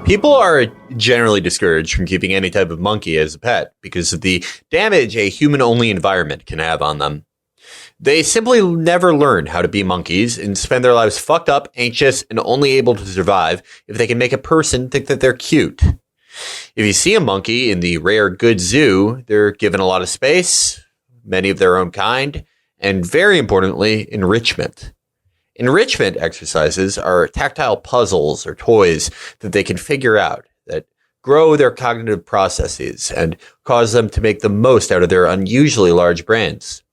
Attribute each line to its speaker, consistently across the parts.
Speaker 1: People are generally discouraged from keeping any type of monkey as a pet because of the damage a human-only environment can have on them. They simply never learn how to be monkeys and spend their lives fucked up, anxious, and only able to survive if they can make a person think that they're cute. If you see a monkey in the rare good zoo, they're given a lot of space, many of their own kind, and very importantly, enrichment. Enrichment exercises are tactile puzzles or toys that they can figure out that grow their cognitive processes and cause them to make the most out of their unusually large brains.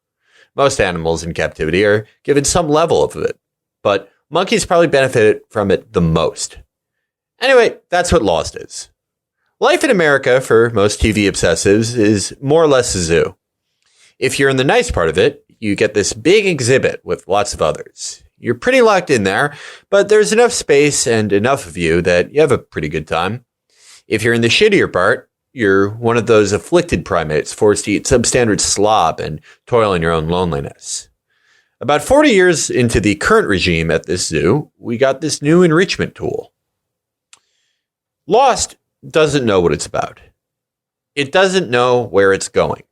Speaker 1: Most animals in captivity are given some level of it, but monkeys probably benefit from it the most. Anyway, that's what Lost is. Life in America for most TV obsessives is more or less a zoo. If you're in the nice part of it, you get this big exhibit with lots of others. You're pretty locked in there, but there's enough space and enough of you that you have a pretty good time. If you're in the shittier part, you're one of those afflicted primates forced to eat substandard slop and toil in your own loneliness. About 40 years into the current regime at this zoo, we got this new enrichment tool. Lost doesn't know what it's about. It doesn't know where it's going.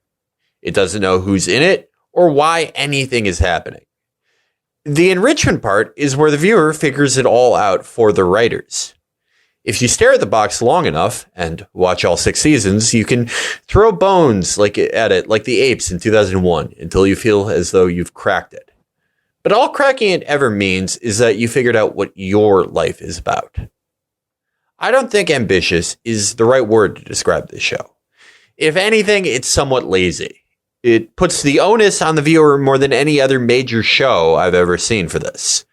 Speaker 1: It doesn't know who's in it or why anything is happening. The enrichment part is where the viewer figures it all out for the writers. If you stare at the box long enough and watch all 6 seasons, you can throw bones at it like the apes in 2001 until you feel as though you've cracked it. But all cracking it ever means is that you figured out what your life is about. I don't think ambitious is the right word to describe this show. If anything, it's somewhat lazy. It puts the onus on the viewer more than any other major show I've ever seen for this.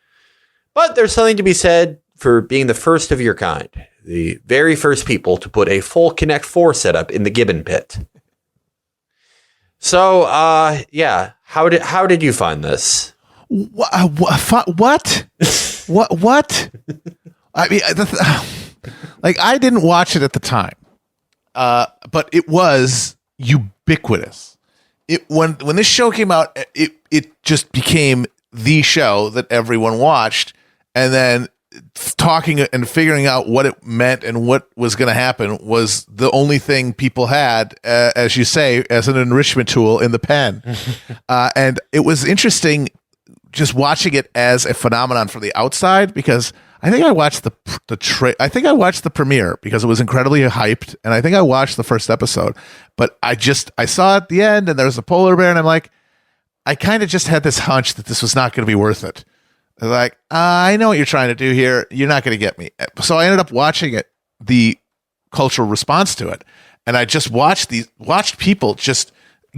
Speaker 1: But there's something to be said for being the first of your kind, the very first people to put a full Connect 4 setup in the Gibbon pit. So, yeah, how did you find this?
Speaker 2: What? What? I mean, I didn't watch it at the time, but it was ubiquitous. When this show came out, it just became the show that everyone watched, and then talking and figuring out what it meant and what was going to happen was the only thing people had, as you say, as an enrichment tool in the pen. And it was interesting just watching it as a phenomenon from the outside, because I think I watched I think I watched the premiere because it was incredibly hyped, and I think I watched the first episode. But I saw at the end, and there was a polar bear, and I'm like, I kind of just had this hunch that this was not going to be worth it. Like, I know what you're trying to do here. You're not going to get me. So I ended up watching it, the cultural response to it, and I just watched people just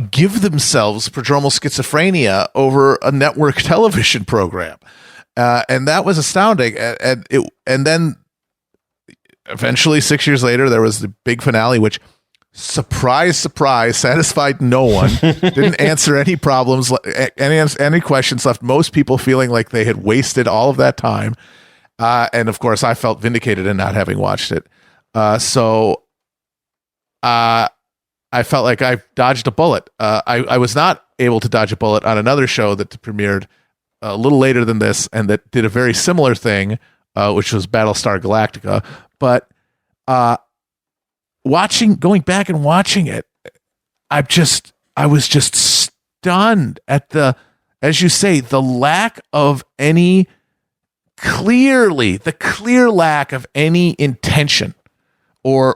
Speaker 2: give themselves prodromal schizophrenia over a network television program. And that was astounding. And then eventually 6 years later, there was the big finale, which, surprise, satisfied no one, didn't answer any problems, any questions, left most people feeling like they had wasted all of that time. And of course, I felt vindicated in not having watched it. So I felt like I dodged a bullet. I was not able to dodge a bullet on another show that premiered a little later than this, and that did a very similar thing, which was Battlestar Galactica. But going back and watching it, I was just stunned at as you say, the lack of any the clear lack of any intention or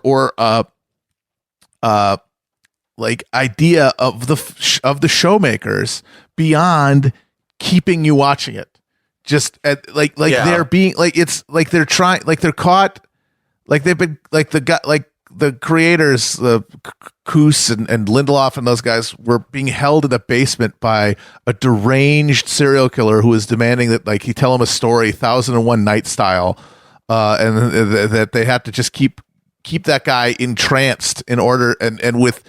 Speaker 2: like idea of the showmakers beyond keeping you watching it. Just they're being like, it's like they're trying, like they're caught, like they've been like the creators, the Koos and Lindelof and those guys were being held in the basement by a deranged serial killer who was demanding that he tell him a story 1001 Night style, and that they had to just keep that guy entranced in order and with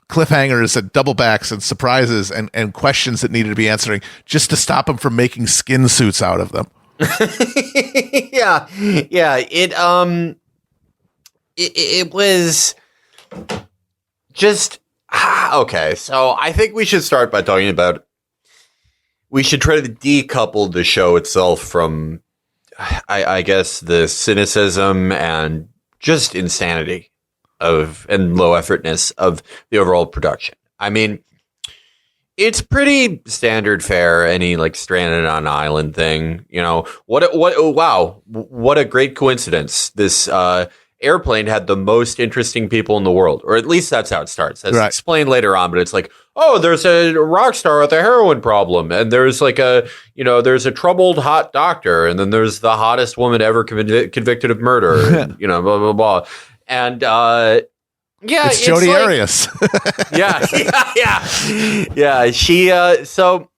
Speaker 2: cliffhangers and double backs and surprises and questions that needed to be answering just to stop him from making skin suits out of them.
Speaker 1: Yeah. It was just okay. So I think we should start by talking about, we should try to decouple the show itself from, I guess, the cynicism and just insanity and low effortness of the overall production. I mean, it's pretty standard fare, any like stranded on an island thing. You know, wow, what a great coincidence. This airplane had the most interesting people in the world, or at least that's how it starts. That's explained later on, but it's like, oh, there's a rock star with a heroin problem, and there's like there's a troubled hot doctor, and then there's the hottest woman ever convicted of murder, and, blah, blah, blah. And, it's
Speaker 2: Jodi Arias.
Speaker 1: yeah. She, so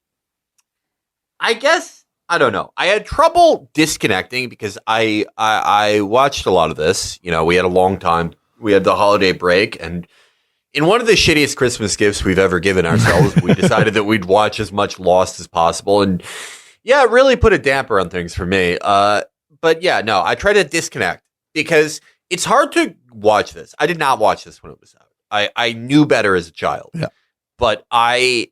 Speaker 1: I guess, I don't know. I had trouble disconnecting because I watched a lot of this. You know, we had a long time. We had the holiday break, and in one of the shittiest Christmas gifts we've ever given ourselves, we decided that we'd watch as much Lost as possible. And yeah, it really put a damper on things for me. But yeah, no, I try to disconnect because it's hard to watch this. I did not watch this when it was out. I knew better as a child. Yeah. But I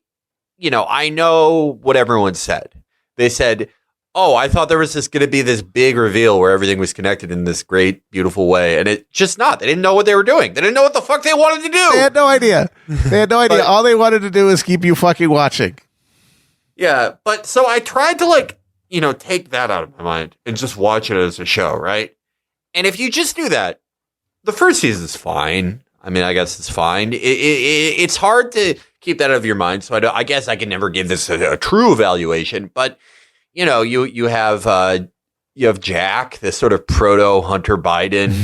Speaker 1: know what everyone said. They said, oh, I thought there was going to be this big reveal where everything was connected in this great, beautiful way. And it's just not. They didn't know what they were doing. They didn't know what the fuck they wanted to do.
Speaker 2: They had no idea. But, all they wanted to do is keep you fucking watching.
Speaker 1: Yeah. But so I tried to take that out of my mind and just watch it as a show, right? And if you just do that, the first season is fine. I mean, I guess it's fine. It's hard to keep that out of your mind. So I guess I can never give this a true evaluation. But you have Jack, this sort of proto Hunter Biden,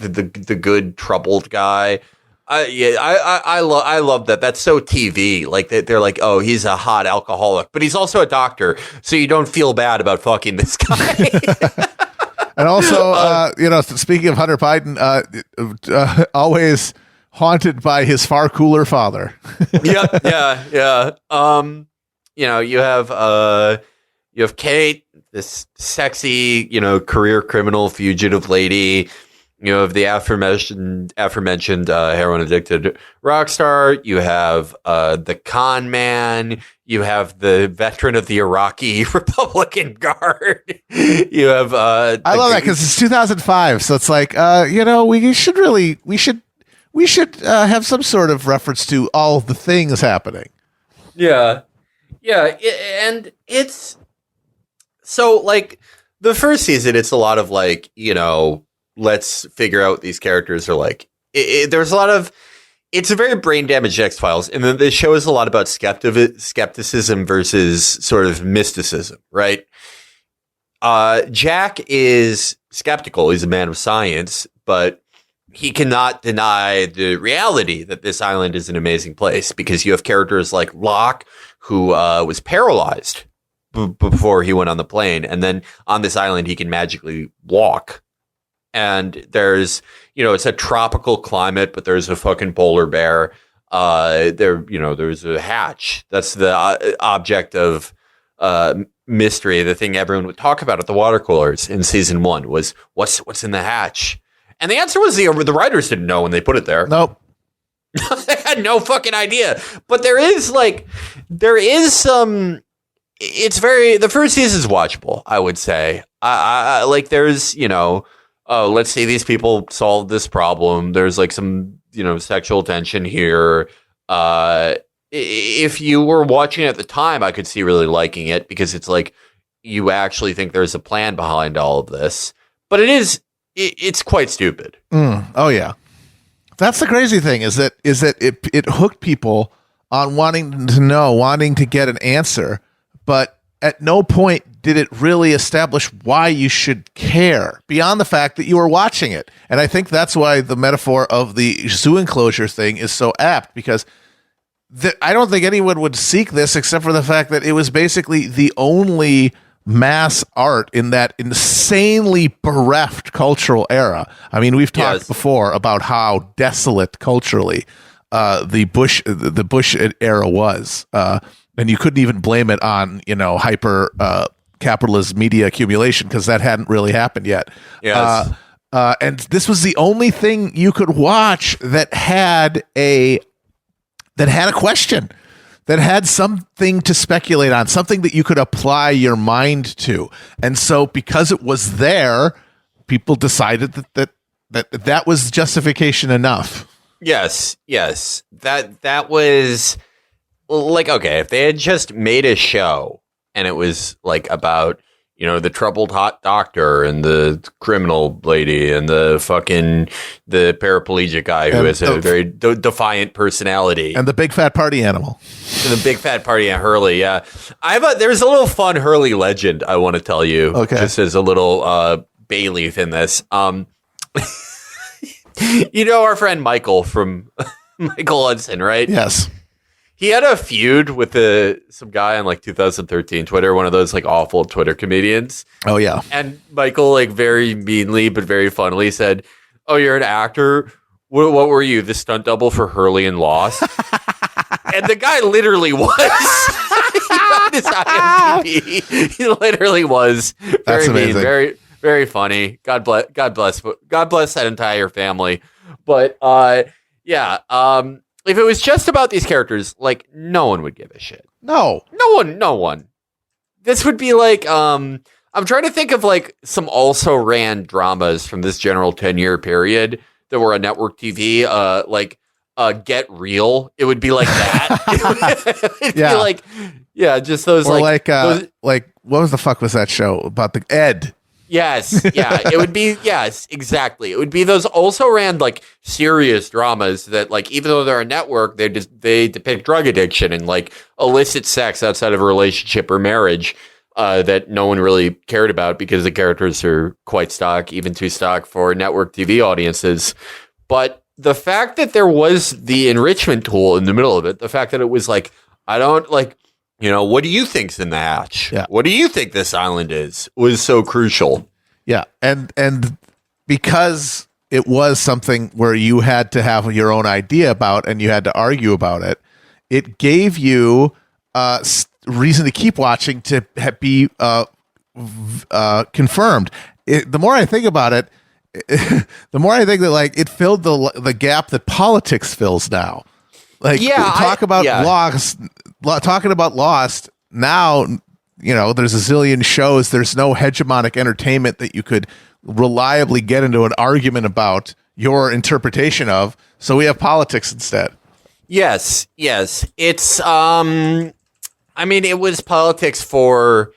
Speaker 1: the good troubled guy. I love that. That's so TV. Like they're like, oh, he's a hot alcoholic, but he's also a doctor, so you don't feel bad about fucking this guy.
Speaker 2: And also, speaking of Hunter Biden, always haunted by his far cooler father. Yeah. You have Kate, this sexy, career criminal fugitive lady. You have the aforementioned heroin addicted rock star. You have the con man. You have the veteran of the Iraqi Republican Guard. You have. I love that because it's 2005, so it's like we should have some sort of reference to all the things happening.
Speaker 1: Yeah, and it's so like the first season. It's a lot of like let's figure out what these characters are like. There's a lot of. It's a very brain damaged X-Files, and then the show is a lot about skepticism versus sort of mysticism, right? Jack is skeptical. He's a man of science, but he cannot deny the reality that this island is an amazing place because you have characters like Locke, who was paralyzed before he went on the plane, and then on this island he can magically walk. And there's, it's a tropical climate, but there's a fucking polar bear. There's a hatch. That's the object of mystery. The thing everyone would talk about at the water coolers in season 1 was what's in the hatch. And the answer was the writers didn't know when they put it there.
Speaker 2: Nope.
Speaker 1: They had no fucking idea. But there is some. The first season is watchable, I would say. There's, oh, let's see these people solve this problem. There's like some, sexual tension here. If you were watching at the time, I could see really liking it because it's like you actually think there's a plan behind all of this. But it's quite stupid.
Speaker 2: Oh yeah, that's the crazy thing is that it hooked people on wanting to know, wanting to get an answer, but at no point did it really establish why you should care beyond the fact that you were watching it. And I think that's why the metaphor of the zoo enclosure thing is so apt, because I don't think anyone would seek this except for the fact that it was basically the only mass art in that insanely bereft cultural era. I mean, we've talked before about how desolate culturally the Bush era was. And you couldn't even blame it on, hyper capitalist media accumulation because that hadn't really happened yet.
Speaker 1: Yes.
Speaker 2: And this was the only thing you could watch that had a question, that had something to speculate on, something that you could apply your mind to. And so because it was there, people decided that That was justification enough.
Speaker 1: Yes. That was like, okay, if they had just made a show and it was like about, the troubled hot doctor and the criminal lady and the paraplegic guy who has a very defiant personality.
Speaker 2: And the big fat party animal.
Speaker 1: And the big fat party at Hurley, yeah. There's a little fun Hurley legend I want to tell you.
Speaker 2: Okay.
Speaker 1: Just as a little bay leaf in this. Our friend Michael from Michael Hudson, right?
Speaker 2: Yes.
Speaker 1: He had a feud with some guy on 2013 Twitter, one of those awful Twitter comedians.
Speaker 2: Oh yeah.
Speaker 1: And Michael very meanly but very funnily said, "Oh, you're an actor. What were you? The stunt double for Hurley and Lost?" And the guy literally was. He found his IMDb. He literally was. Very mean, very very funny. God bless that entire family. But if it was just about these characters, no one would give a shit.
Speaker 2: No
Speaker 1: one. This would be I'm trying to think of some also ran dramas from this general 10-year period that were on network TV. Get Real. It would be like that. It'd be just those
Speaker 2: or what was the fuck was that show about the Ed?
Speaker 1: Yes, yeah, it would be, yes, exactly. It would be those also ran serious dramas that even though they're a network, they depict drug addiction and illicit sex outside of a relationship or marriage that no one really cared about because the characters are quite stock, even too stock for network TV audiences. But the fact that there was the enrichment tool in the middle of it, the fact that it was what do you think's in the hatch?
Speaker 2: Yeah.
Speaker 1: What do you think this island is? Was so crucial.
Speaker 2: Yeah. And because it was something where you had to have your own idea about and you had to argue about it, it gave you reason to keep watching, to be confirmed. The more I think about it, the more I think that it filled the gap that politics fills now. Talking about Lost now, there's a zillion shows. There's no hegemonic entertainment that you could reliably get into an argument about your interpretation of. So we have politics instead.
Speaker 1: Yes. It's, it was politics for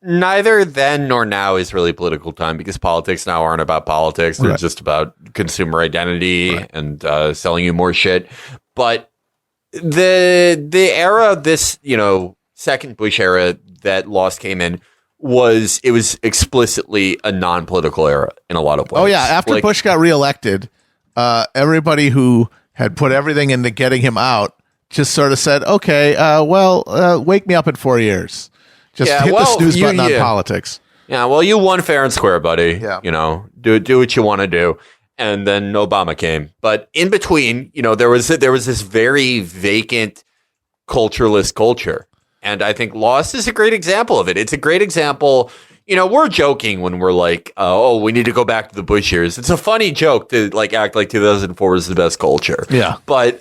Speaker 1: neither then nor now is really political time, because politics now aren't about politics. They're just about consumer identity and selling you more shit. But the era of this, second Bush era that Lost came in was explicitly a non-political era in a lot of ways.
Speaker 2: Oh yeah, after Bush got reelected, everybody who had put everything into getting him out just sort of said, "Okay, wake me up in 4 years. Just hit the snooze button on politics."
Speaker 1: Yeah, well, you won fair and square, buddy.
Speaker 2: Yeah.
Speaker 1: Do what you want to do. And then Obama came. But in between, there was this very vacant, cultureless culture. And I think Lost is a great example of it. It's a great example. We're joking when we're we need to go back to the Bush years. It's a funny joke to act like 2004 is the best culture.
Speaker 2: Yeah.
Speaker 1: But,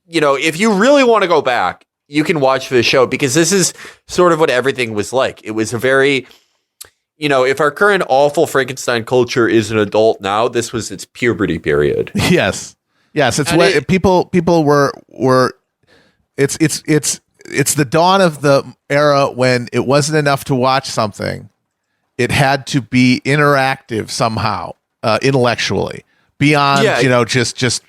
Speaker 1: if you really want to go back, you can watch this show, because this is sort of what everything was like. It was a very... if our current awful Frankenstein culture is an adult now, this was its puberty period.
Speaker 2: Yes. It's what people were. It's the dawn of the era when it wasn't enough to watch something; it had to be interactive somehow, intellectually, beyond just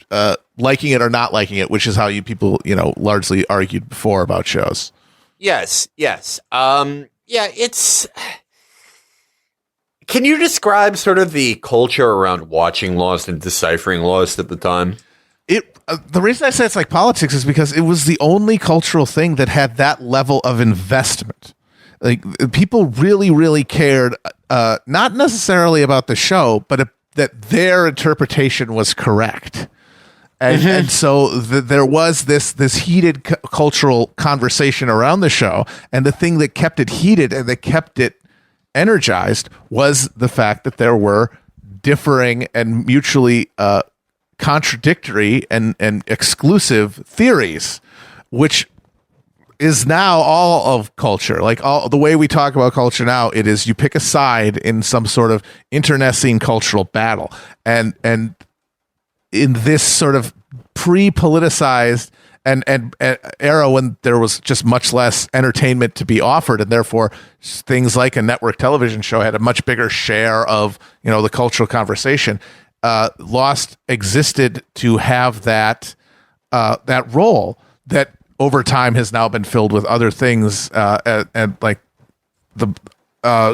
Speaker 2: liking it or not liking it, which is how people largely argued before about shows.
Speaker 1: Yes. It's. Can you describe sort of the culture around watching Lost and deciphering Lost at the time?
Speaker 2: The reason I say it's like politics is because it was the only cultural thing that had that level of investment. People really, really cared, not necessarily about the show, but that their interpretation was correct. And so there was this heated cultural conversation around the show, and the thing that kept it heated and that kept it energized was the fact that there were differing and mutually contradictory and exclusive theories, which is now all of culture. Like all the way we talk about culture now, it is you pick a side in some sort of internecine cultural battle. And in this sort of pre-politicized and era when there was just much less entertainment to be offered, and therefore things like a network television show had a much bigger share of, you know, the cultural conversation. Lost existed to have that role that over time has now been filled with other things, and like the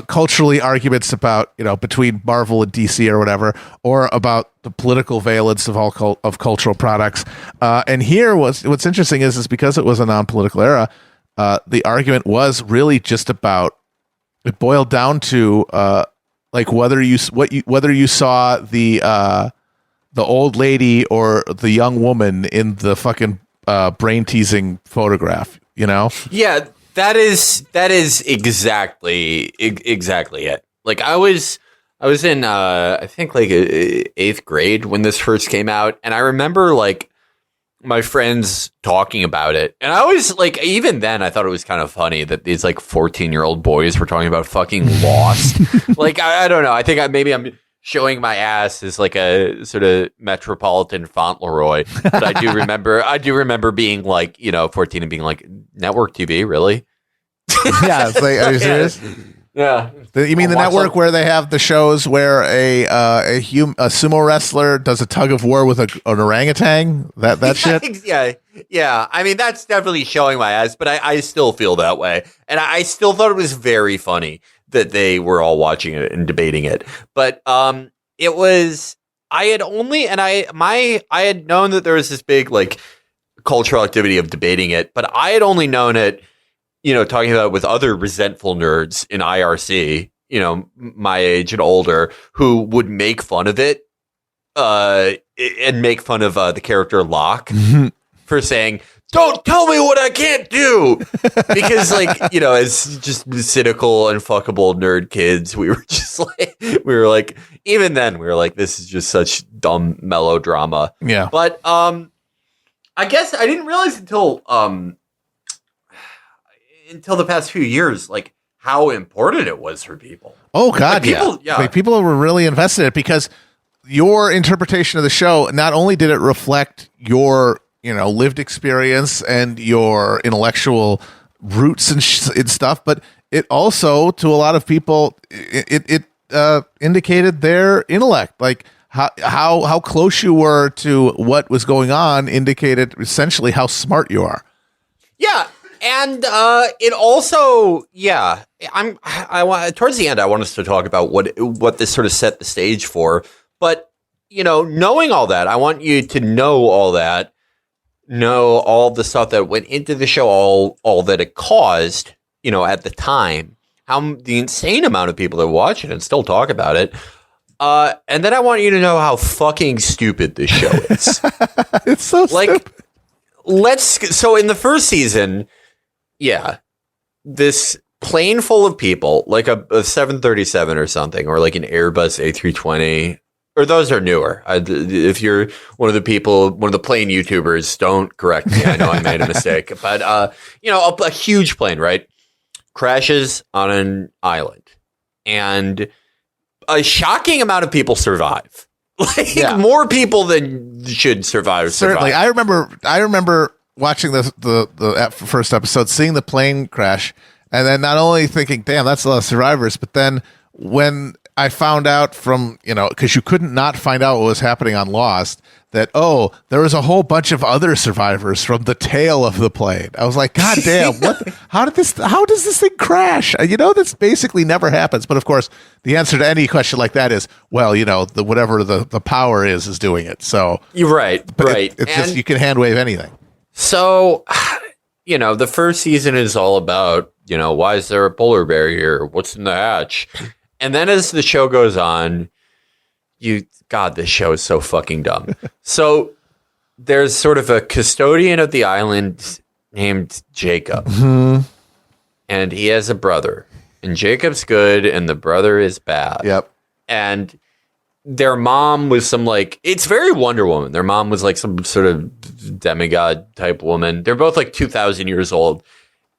Speaker 2: culturally arguments about, you know, between Marvel and DC or whatever, or about the political valence of all of cultural products. And here what's interesting is because it was a non-political era, the argument was really just about, it boiled down to like whether you saw the old lady or the young woman in the fucking brain teasing photograph, you know?
Speaker 1: Yeah, that is exactly it. Like I was in I think like 8th grade when this first came out, and I remember like my friends talking about it, and I always, like, even then I thought it was kind of funny that these like 14-year-old boys were talking about fucking Lost. Like I don't know, I think maybe I'm showing my ass as like a sort of metropolitan Fauntleroy, but I do remember being like, you know, 14 and being like, network TV, really?
Speaker 2: Yeah, it's like, are you serious?
Speaker 1: Yeah.
Speaker 2: You mean the network where they have the shows where a sumo wrestler does a tug of war with an orangutan? That shit?
Speaker 1: Yeah. I mean, that's definitely showing my ass, but I still feel that way. And I still thought it was very funny that they were all watching it and debating it. But it was, I had known that there was this big like cultural activity of debating it, but I had only known it, you know, talking about it with other resentful nerds in IRC, you know, my age and older, who would make fun of it and make fun of the character Locke for saying, "Don't tell me what I can't do," because, like, you know, as just cynical and fuckable nerd kids, we were like, even then, we were like, this is just such dumb melodrama.
Speaker 2: Yeah.
Speaker 1: But I guess I didn't realize until the past few years, like, how important it was for people.
Speaker 2: Oh God, like, yeah. Like, people were really invested in it because your interpretation of the show, not only did it reflect your, you know, lived experience and your intellectual roots and stuff, but it also, to a lot of people, it indicated their intellect. Like how close you were to what was going on indicated essentially how smart you are.
Speaker 1: Yeah. And it also, yeah, I want, towards the end, I want us to talk about what this sort of set the stage for. But, you know, knowing all that, I want you to know all that, know all the stuff that went into the show, all that it caused, you know, at the time, how the insane amount of people that watch it and still talk about it. And then I want you to know how fucking stupid this show is.
Speaker 2: It's so stupid.
Speaker 1: So in the first season, yeah, this plane full of people, like a 737 or something, or like an Airbus A320, or those are newer. If you're one of the plane YouTubers, don't correct me. I know I made a mistake. But, you know, a huge plane, right, crashes on an island. And a shocking amount of people survive. Like, more people than should survive.
Speaker 2: Certainly. I remember watching the first episode, seeing the plane crash, and then not only thinking, damn, that's a lot of survivors, but then when I found out from, you know, because you couldn't not find out what was happening on Lost, that, oh, there was a whole bunch of other survivors from the tail of the plane. I was like, God damn, how does this thing crash? You know, this basically never happens. But of course, the answer to any question like that is, well, you know, whatever the power is doing it. So
Speaker 1: you're right. Right.
Speaker 2: It's just, you can hand wave anything.
Speaker 1: So, you know, the first season is all about, you know, why is there a polar bear here? What's in the hatch? And then as the show goes on, God, this show is so fucking dumb. So there's sort of a custodian of the island named Jacob.
Speaker 2: Mm-hmm.
Speaker 1: And he has a brother. And Jacob's good and the brother is bad.
Speaker 2: Yep.
Speaker 1: And their mom was some, like, it's very Wonder Woman. Their mom was like some sort of demigod type woman. They're both like 2,000 years old.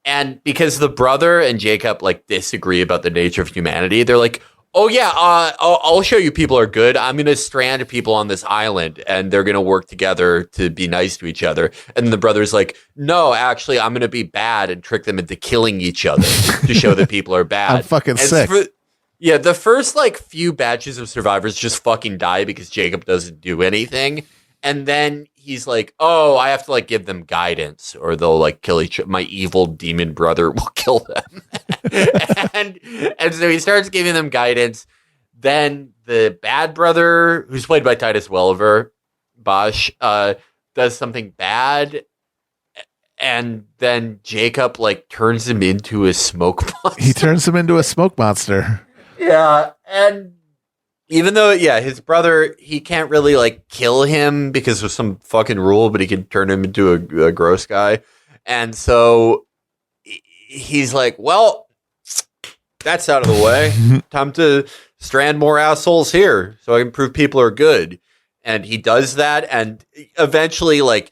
Speaker 1: And because the brother and Jacob like disagree about the nature of humanity, they're like, oh yeah, I'll show you people are good. I'm going to strand people on this island and they're going to work together to be nice to each other. And the brother's like, no, actually, I'm going to be bad and trick them into killing each other to show that people are bad.
Speaker 2: I'm fucking sick.
Speaker 1: Yeah, the first like few batches of survivors just fucking die because Jacob doesn't do anything. And then he's like, oh, I have to like give them guidance or they'll like kill each other. My evil demon brother will kill them. and so he starts giving them guidance. Then the bad brother, who's played by Titus Welliver, Bosch, does something bad. And then Jacob like turns him into a smoke monster.
Speaker 2: He turns him into a smoke monster.
Speaker 1: Yeah. And even though, yeah, his brother, he can't really like kill him because of some fucking rule, but he can turn him into a gross guy. And so he's like, well, that's out of the way. Time to strand more assholes here so I can prove people are good. And he does that. And eventually, like,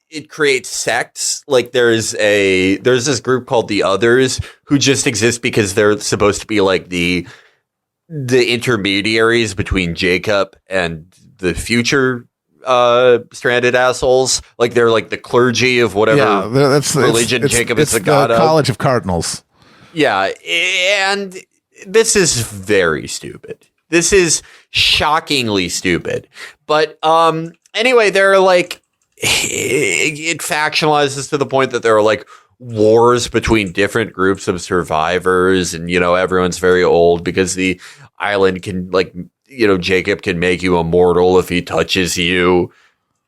Speaker 1: it creates sects. Like there's this group called the Others who just exist because they're supposed to be like the intermediaries between Jacob and the future stranded assholes. Like they're like the clergy of whatever religion Jacob is the god of.
Speaker 2: College of Cardinals.
Speaker 1: Yeah, and this is very stupid. This is shockingly stupid. But anyway, they're like it factionalizes to the point that there are like wars between different groups of survivors, and you know everyone's very old because the island can like Jacob can make you immortal if he touches you,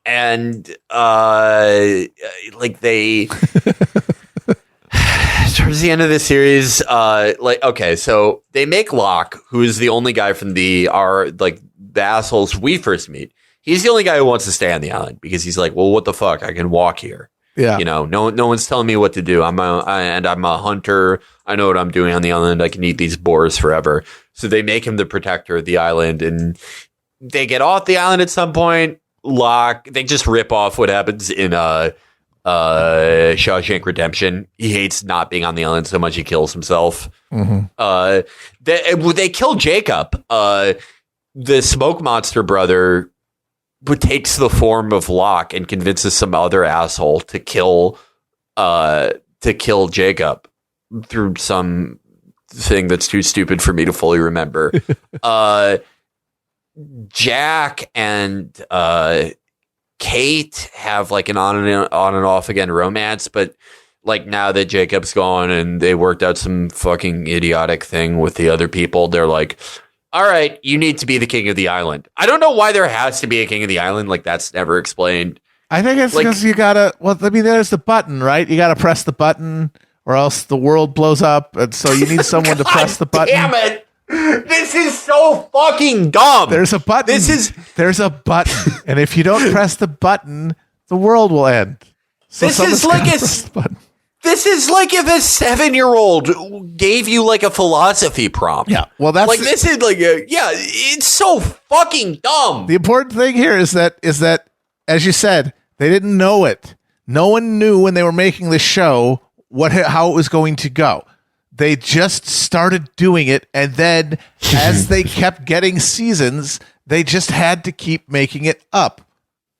Speaker 1: and like they towards the end of the series, like okay, so they make Locke, who is the only guy from the assholes we first meet. He's the only guy who wants to stay on the island because he's like, well, what the fuck? I can walk here. Yeah. No one's telling me what to do. I'm a hunter. I know what I'm doing on the island. I can eat these boars forever. So they make him the protector of the island, and they get off the island at some point. They just rip off what happens in Shawshank Redemption. He hates not being on the island so much he kills himself. Mm-hmm. They kill Jacob. The smoke monster brother who takes the form of Locke and convinces some other asshole to kill Jacob through some thing that's too stupid for me to fully remember. Jack and Kate have like an on and off again romance, but like now that Jacob's gone and they worked out some fucking idiotic thing with the other people, they're like, all right, you need to be the king of the island. I don't know why there has to be a king of the island. Like, that's never explained.
Speaker 2: I think it's because you gotta, there's the button, right? You gotta press the button or else the world blows up. And so you need someone to press the button.
Speaker 1: Damn it. This is so fucking dumb.
Speaker 2: There's a button. There's a button. And if you don't press the button, the world will end. So
Speaker 1: this is like if a 7-year-old gave you like a philosophy prompt.
Speaker 2: Yeah. Well, that's
Speaker 1: like, this is like, it's so fucking dumb.
Speaker 2: The important thing here is that, as you said, they didn't know it. No one knew when they were making the show how it was going to go. They just started doing it, and then as they kept getting seasons, they just had to keep making it up.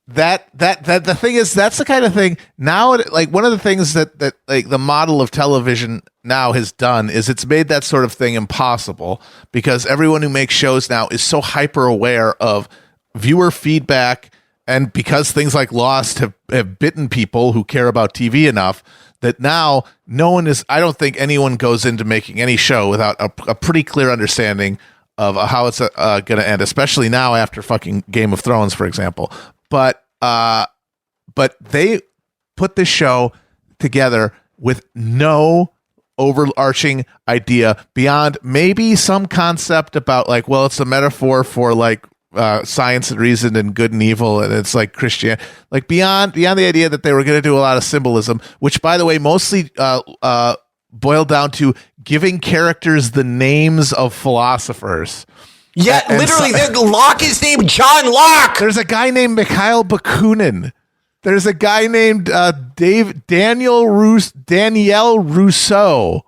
Speaker 2: That the thing is, that's the kind of thing now. Like one of the things that like the model of television now has done is it's made that sort of thing impossible because everyone who makes shows now is so hyper aware of viewer feedback, and because things like Lost have bitten people who care about TV enough that now I don't think anyone goes into making any show without a pretty clear understanding of how it's going to end, especially now after fucking Game of Thrones, for example. But they put this show together with no overarching idea beyond maybe some concept about like, well, it's a metaphor for like science and reason and good and evil, and it's like Christian, like beyond the idea that they were going to do a lot of symbolism, which by the way mostly boiled down to giving characters the names of philosophers.
Speaker 1: Yeah, literally, Locke is named John Locke.
Speaker 2: There's a guy named Mikhail Bakunin. There's a guy named Danielle Rousseau.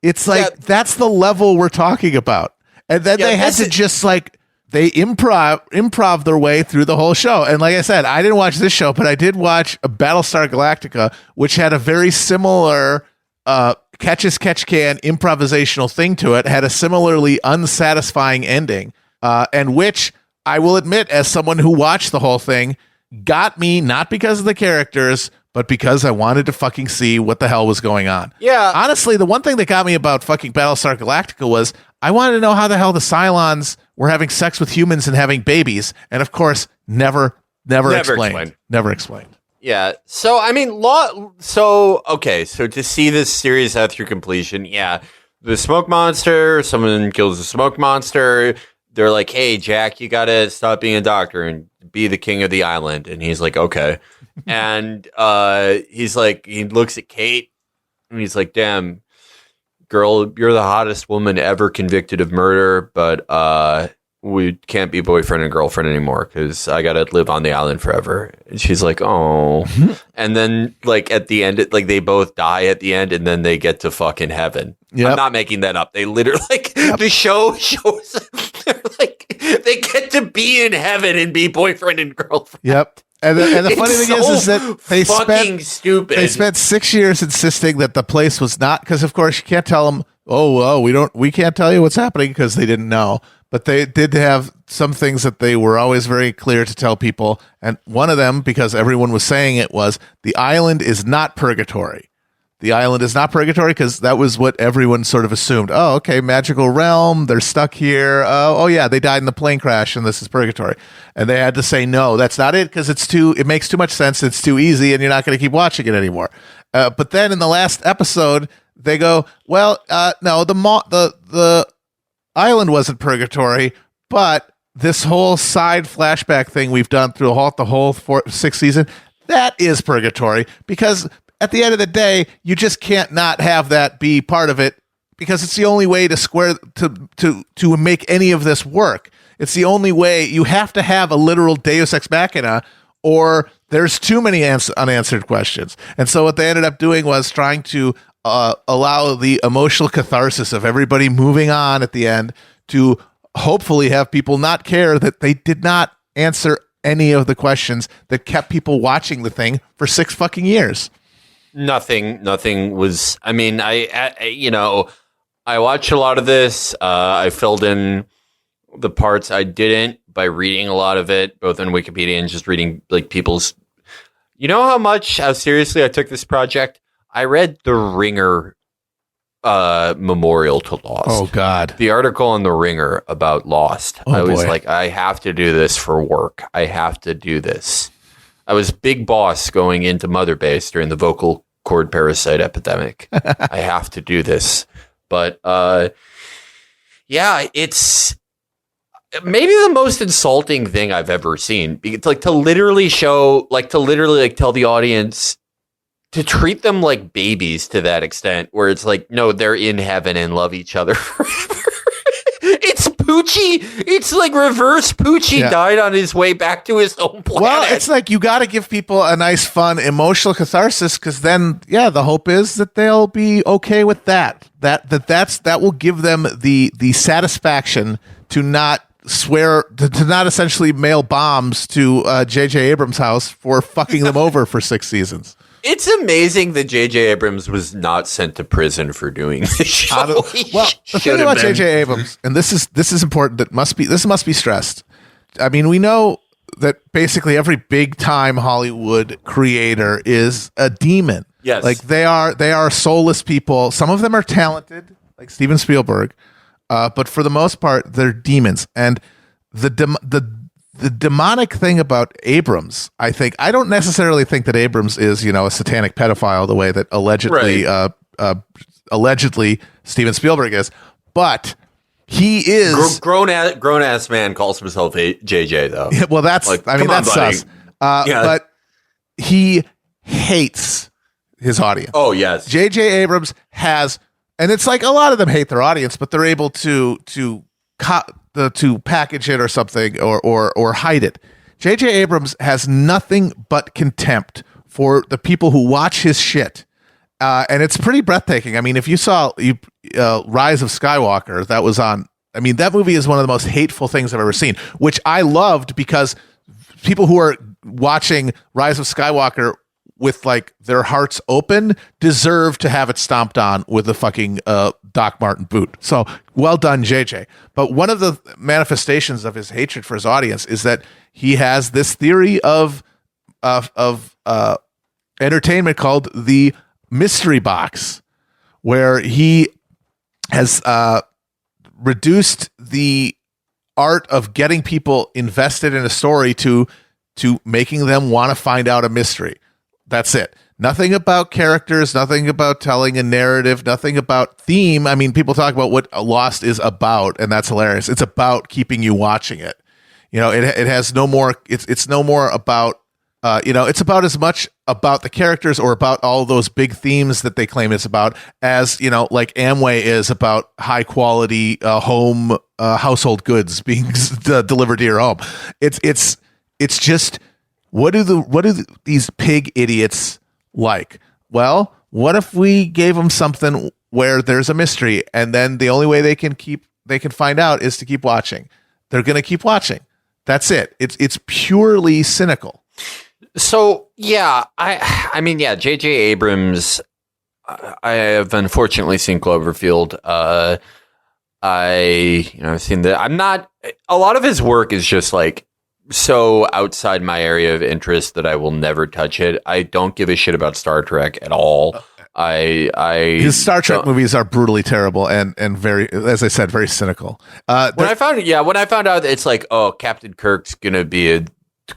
Speaker 2: It's like that's the level we're talking about. And then they had to just like they improv their way through the whole show. And like I said, I didn't watch this show, but I did watch a Battlestar Galactica, which had a very similar catch as catch can improvisational thing to it, had a similarly unsatisfying ending, and which I will admit, as someone who watched the whole thing, got me not because of the characters, but because I wanted to fucking see what the hell was going on.
Speaker 1: Yeah.
Speaker 2: Honestly, the one thing that got me about fucking Battlestar Galactica was I wanted to know how the hell the Cylons were having sex with humans and having babies. And of course, never explained. Never explained.
Speaker 1: Yeah. So, I mean, so to see this series out through completion, the smoke monster, someone kills the smoke monster. They're like, hey, Jack, you got to stop being a doctor and be the king of the island. And he's like, okay. And he's like, he looks at Kate and he's like, damn, girl, you're the hottest woman ever convicted of murder, but we can't be boyfriend and girlfriend anymore because I got to live on the island forever. And she's like, oh. And then, like, at the end, like, they both die at the end and then they get to fucking heaven. Yep. I'm not making that up. They literally, like, the show shows, they're like, they get to be in heaven and be boyfriend and girlfriend.
Speaker 2: Yep. And the funny thing is that they spent 6 years insisting that the place was not, because of course you can't tell them, we can't tell you what's happening because they didn't know. But they did have some things that they were always very clear to tell people. And one of them, because everyone was saying it, was the island is not purgatory. The island is not purgatory because that was what everyone sort of assumed. Oh, okay, magical realm. They're stuck here. Oh, yeah, they died in the plane crash and this is purgatory. And they had to say, no, that's not it because it makes too much sense. It's too easy and you're not going to keep watching it anymore. But then in the last episode, they go, well, no, the island wasn't purgatory, but this whole side flashback thing we've done through the whole sixth season, that is purgatory because at the end of the day, you just can't not have that be part of it because it's the only way to make any of this work. It's the only way. You have to have a literal Deus Ex Machina or there's too many unanswered questions. And so what they ended up doing was trying to allow the emotional catharsis of everybody moving on at the end to hopefully have people not care that they did not answer any of the questions that kept people watching the thing for 6 fucking years.
Speaker 1: Nothing was, I mean, I watched a lot of this. I filled in the parts I didn't by reading a lot of it, both on Wikipedia and just reading like people's, how seriously I took this project. I read the Ringer memorial to Lost.
Speaker 2: Oh, God.
Speaker 1: The article on the Ringer about Lost.
Speaker 2: Oh,
Speaker 1: I was
Speaker 2: boy.
Speaker 1: like, I have to do this for work. I have to do this. I was big boss going into Mother Base during the vocal cord parasite epidemic. I have to do this. But, it's maybe the most insulting thing I've ever seen. It's like to literally tell the audience to treat them like babies to that extent, where it's like, no, they're in heaven and love each other forever. It's Poochie. It's like reverse Poochie died on his way back to his home planet.
Speaker 2: Well, it's like you got to give people a nice, fun, emotional catharsis because then, the hope is that they'll be okay with that. That will give them the satisfaction to not swear to not essentially mail bombs to JJ Abrams' house for fucking them over for 6 seasons.
Speaker 1: It's amazing that JJ Abrams was not sent to prison for doing this show.
Speaker 2: The thing about JJ Abrams, and this is important, this must be stressed. I mean, we know that basically every big time Hollywood creator is a demon.
Speaker 1: Yes.
Speaker 2: Like they are soulless people. Some of them are talented, like Steven Spielberg, but for the most part, they're demons. And the demonic thing about Abrams, I don't necessarily think that Abrams is, a satanic pedophile the way that allegedly Steven Spielberg is, but he is
Speaker 1: grown ass man calls himself JJ though.
Speaker 2: Yeah, well, that's
Speaker 1: like,
Speaker 2: that's sus. But he hates his audience.
Speaker 1: Oh yes,
Speaker 2: JJ Abrams has, and it's like a lot of them hate their audience, but they're able to package it or something or hide it. JJ Abrams has nothing but contempt for the people who watch his shit. And it's pretty breathtaking. I mean, if you saw Rise of Skywalker, that was on. I mean, that movie is one of the most hateful things I've ever seen, which I loved because people who are watching Rise of Skywalker with like their hearts open deserve to have it stomped on with a fucking Doc Marten boot. So well done, JJ. But one of the manifestations of his hatred for his audience is that he has this theory of entertainment called the mystery box, where he has reduced the art of getting people invested in a story to making them want to find out a mystery. That's it. Nothing about characters, nothing about telling a narrative, nothing about theme. I mean, people talk about what Lost is about, and that's hilarious. It's about keeping you watching it. You know, it has no more. It's no more about. It's about as much about the characters or about all those big themes that they claim it's about as, like Amway is about high quality home household goods being delivered to your home. It's just what do these pig idiots like? Well, what if we gave them something where there's a mystery, and then the only way they can find out is to keep watching. They're going to keep watching. That's it. It's purely cynical.
Speaker 1: So yeah, I mean, JJ Abrams. I have unfortunately seen Cloverfield. I've seen that. I'm not. A lot of his work is just like so outside my area of interest that I will never touch it. I don't give a shit about Star Trek at all. His
Speaker 2: Star Trek movies are brutally terrible and very, as I said, very cynical.
Speaker 1: When I found out that it's like, oh, Captain Kirk's gonna be a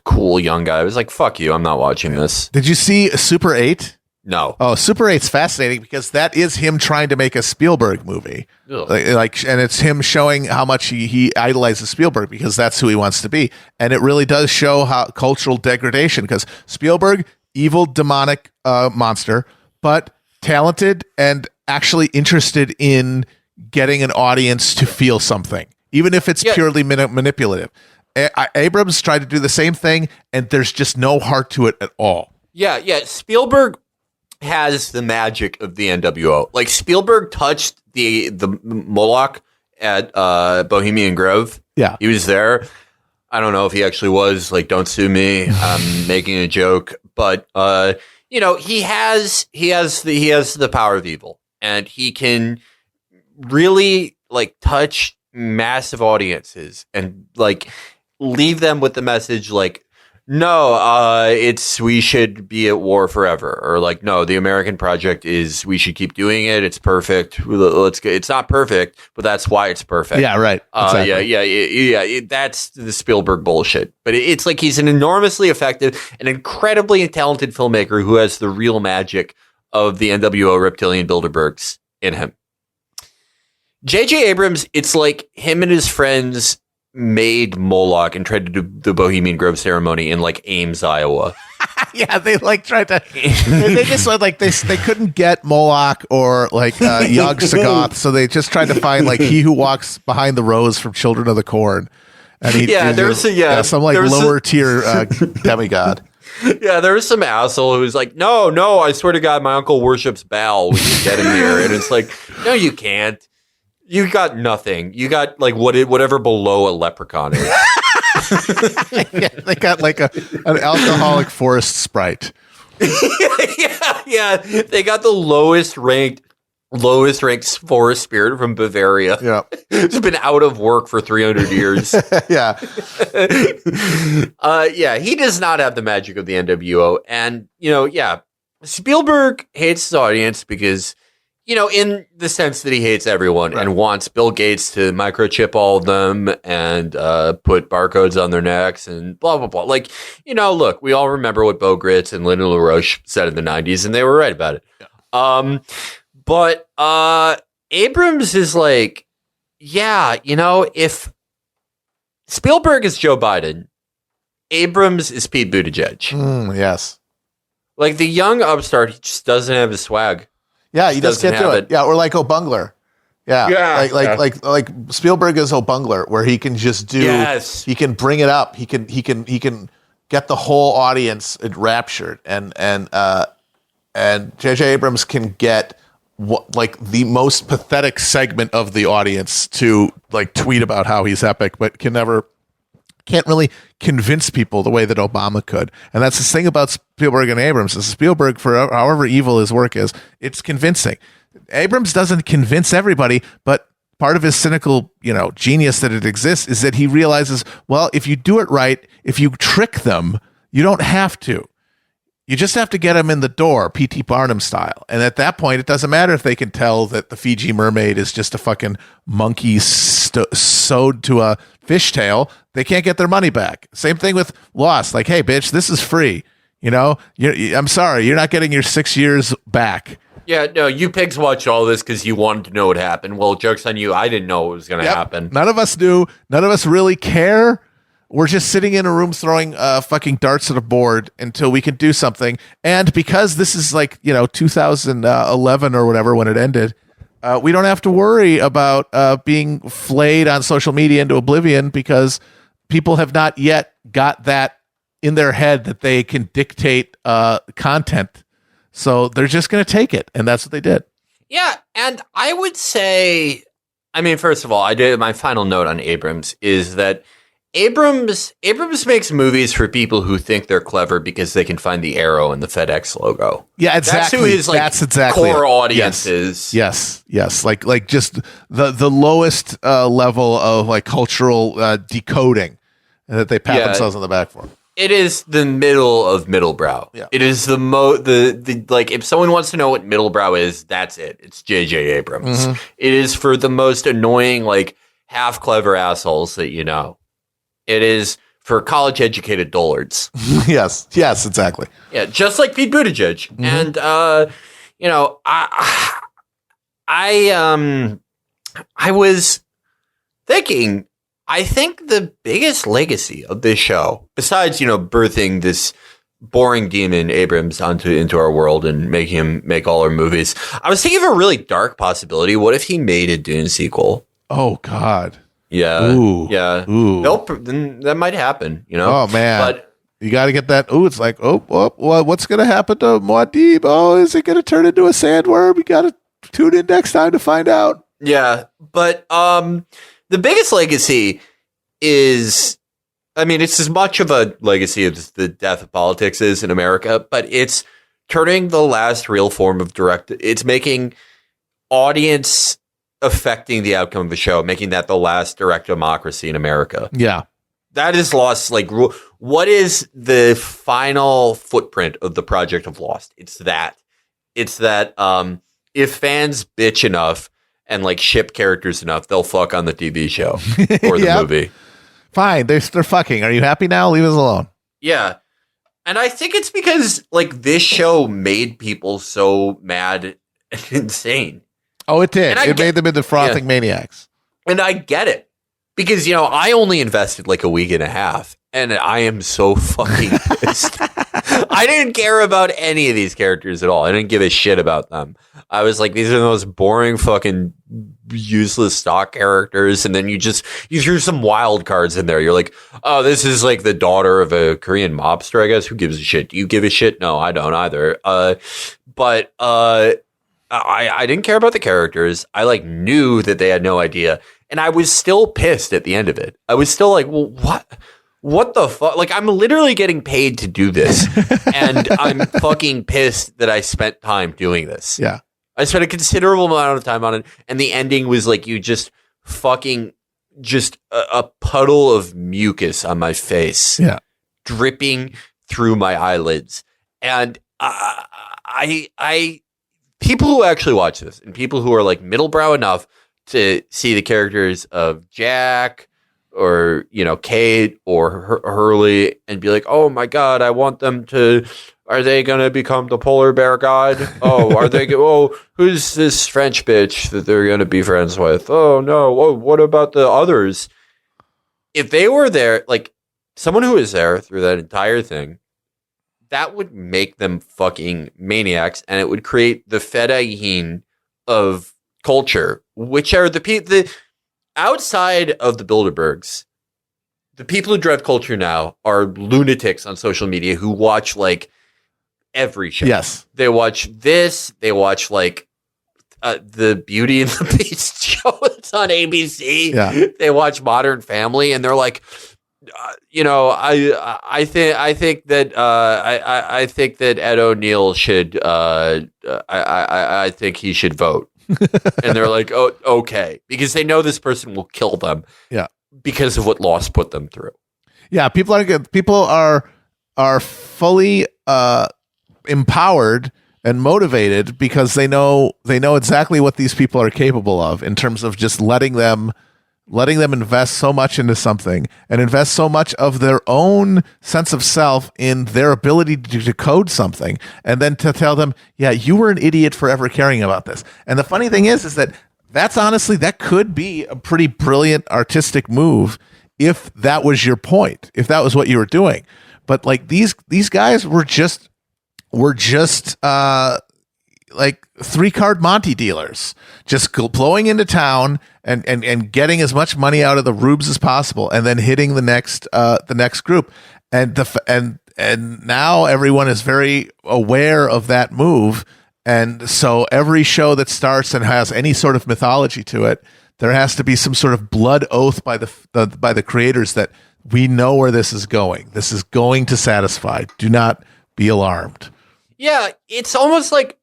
Speaker 1: cool young guy, I was like, fuck you, I'm not watching this.
Speaker 2: Did you see Super 8?
Speaker 1: No.
Speaker 2: Oh, Super 8's fascinating because that is him trying to make a Spielberg movie. And it's him showing how much he idolizes Spielberg because that's who he wants to be. And it really does show how cultural degradation, because Spielberg, evil, demonic monster, but talented and actually interested in getting an audience to feel something, even if it's purely manipulative. Abrams tried to do the same thing, and there's just no heart to it at all. Yeah.
Speaker 1: Spielberg has the magic of the NWO. Like, Spielberg touched the Moloch at Bohemian Grove.
Speaker 2: Yeah,
Speaker 1: he was there. I don't know if he actually was. Like, don't sue me. I'm making a joke, but he has the power of evil, and he can really like touch massive audiences and like leave them with the message like, no, we should be at war forever, or like, no, the American project is, we should keep doing it. It's perfect. Let's go. It's not perfect, but that's why it's perfect.
Speaker 2: Yeah, right. Exactly.
Speaker 1: Yeah. That's the Spielberg bullshit. But it's like he's an enormously effective and incredibly talented filmmaker who has the real magic of the NWO reptilian Bilderbergs in him. JJ Abrams, it's like him and his friends made Moloch and tried to do the Bohemian Grove ceremony in like Ames, Iowa.
Speaker 2: Yeah, they like tried to. They just like they couldn't get Moloch or like Yog Sagoth, so they just tried to find like he who walks behind the rose from Children of the Corn, and some like lower tier demigod.
Speaker 1: Yeah, there was some asshole who's like, no, I swear to God, my uncle worships Baal. We can get him here, and it's like, no, you can't. You got nothing. You got like whatever below a leprechaun is.
Speaker 2: Yeah, they got like an alcoholic forest sprite.
Speaker 1: yeah. They got the lowest ranked forest spirit from Bavaria.
Speaker 2: Yeah,
Speaker 1: it's been out of work for 300 years.
Speaker 2: Yeah.
Speaker 1: He does not have the magic of the NWO, and Spielberg hates his audience because, in the sense that he hates everyone and wants Bill Gates to microchip all of them and put barcodes on their necks and blah, blah, blah. Like, look, we all remember what Beau Gritz and Lyndon LaRoche said in the 90s, and they were right about it. Yeah. But Abrams is like, if Spielberg is Joe Biden, Abrams is Pete Buttigieg.
Speaker 2: Yes.
Speaker 1: Like, the young upstart, he just doesn't have his swag.
Speaker 2: Yeah, he just can't do it. Yeah, or like O'Bungler. Yeah,
Speaker 1: Yeah.
Speaker 2: like Spielberg is O'Bungler, where he can just do.
Speaker 1: Yes.
Speaker 2: He can bring it up. He can get the whole audience enraptured, and JJ Abrams can get like the most pathetic segment of the audience to like tweet about how he's epic, but can't really convince people the way that Obama could. And that's the thing about Spielberg and Abrams. Is Spielberg, for however evil his work is, it's convincing. Abrams doesn't convince everybody, but part of his cynical, genius that it exists is that he realizes, well, if you do it right, if you trick them, you don't have to. You just have to get them in the door, P.T. Barnum style. And at that point, it doesn't matter if they can tell that the Fiji mermaid is just a fucking monkey sewed to a fishtail. They can't get their money back. Same thing with Lost. Like, hey, bitch, this is free. I'm sorry, you're not getting your 6 years back.
Speaker 1: Yeah, no, you pigs watched all this because you wanted to know what happened. Well, joke's on you. I didn't know what was going to happen.
Speaker 2: None of us knew. None of us really care. We're just sitting in a room throwing fucking darts at a board until we can do something. And because this is like, 2011 or whatever when it ended, we don't have to worry about being flayed on social media into oblivion because people have not yet got that in their head that they can dictate content. So they're just going to take it. And that's what they did.
Speaker 1: Yeah. And I would say, first of all, my final note on Abrams is that Abrams makes movies for people who think they're clever because they can find the arrow in the FedEx logo.
Speaker 2: Yeah, exactly.
Speaker 1: That's who his core audience is.
Speaker 2: Yes. Like just the lowest level of like cultural decoding that they pat themselves on the back for.
Speaker 1: It is the middle of middlebrow. Yeah. It is the like if someone wants to know what middlebrow is, that's it. It's JJ Abrams. Mm-hmm. It is for the most annoying, like half clever assholes that you know. It is for college educated dullards.
Speaker 2: Yes, exactly.
Speaker 1: Yeah, just like Pete Buttigieg. Mm-hmm. And I was thinking, I think the biggest legacy of this show, besides, birthing this boring demon Abrams into our world and making him make all our movies, I was thinking of a really dark possibility. What if he made a Dune sequel?
Speaker 2: Oh, God.
Speaker 1: Yeah.
Speaker 2: Ooh.
Speaker 1: Yeah.
Speaker 2: Ooh.
Speaker 1: Then that might happen,
Speaker 2: Oh, man.
Speaker 1: But
Speaker 2: you got to get that. Ooh, it's like, what's going to happen to Muad'Dib? Oh, is it going to turn into a sandworm? You got to tune in next time to find out.
Speaker 1: Yeah. But the biggest legacy is, it's as much of a legacy as the death of politics is in America, but it's turning the last real form of it's making audience affecting the outcome of a show, making that the last direct democracy in America.
Speaker 2: Yeah.
Speaker 1: That is Lost. Like, what is the final footprint of the project of Lost? It's that if fans bitch enough and like ship characters enough, they'll fuck on the TV show or the movie.
Speaker 2: Fine. They're fucking. Are you happy now? Leave us alone.
Speaker 1: Yeah. And I think it's because like this show made people so mad and insane.
Speaker 2: Oh, it did. It made them into frothing maniacs.
Speaker 1: And I get it. Because, I only invested like a week and a half. And I am so fucking pissed. I didn't care about any of these characters at all. I didn't give a shit about them. I was like, these are the most boring fucking useless stock characters. And then you threw some wild cards in there. You're like, oh, this is like the daughter of a Korean mobster, I guess. Who gives a shit? Do you give a shit? No, I don't either. But I didn't care about the characters. I like knew that they had no idea. And I was still pissed at the end of it. I was still like, well, what the fuck? Like, I'm literally getting paid to do this. And I'm fucking pissed that I spent time doing this.
Speaker 2: Yeah.
Speaker 1: I spent a considerable amount of time on it. And the ending was like, you just fucking, just a puddle of mucus on my face.
Speaker 2: Yeah.
Speaker 1: Dripping through my eyelids. And people who actually watch this and people who are like middlebrow enough to see the characters of Jack or, Kate or Hurley and be like, oh my God, I want them to, are they going to become the polar bear god? Oh, are they, who's this French bitch that they're going to be friends with? Oh no. Oh, what about the others? If they were there, like someone who was there through that entire thing, that would make them fucking maniacs, and it would create the fedayeen of culture which are the outside of the Bilderbergs. The people who drive culture now are lunatics on social media who watch like every show.
Speaker 2: Yes.
Speaker 1: They watch this. They watch like the Beauty and the Beast show that's on ABC.
Speaker 2: Yeah.
Speaker 1: They watch Modern Family, and they're like, I think that Ed O'Neill should. I think he should vote. And they're like, oh, okay, because they know this person will kill them.
Speaker 2: Yeah.
Speaker 1: Because of what Lost put them through.
Speaker 2: Yeah, people are fully empowered and motivated because they know exactly what these people are capable of in terms of just letting them invest so much into something and invest so much of their own sense of self in their ability to decode something, and then to tell them, yeah, you were an idiot for ever caring about this. And the funny thing is that's honestly, that could be a pretty brilliant artistic move if that was your point, if that was what you were doing. But like these guys were just like 3-card Monte dealers, just blowing into town and getting as much money out of the rubes as possible, and then hitting the next group. And now everyone is very aware of that move. And so every show that starts and has any sort of mythology to it, there has to be some sort of blood oath by the creators that we know where this is going. This is going to satisfy. Do not be alarmed. Yeah,
Speaker 1: it's almost like,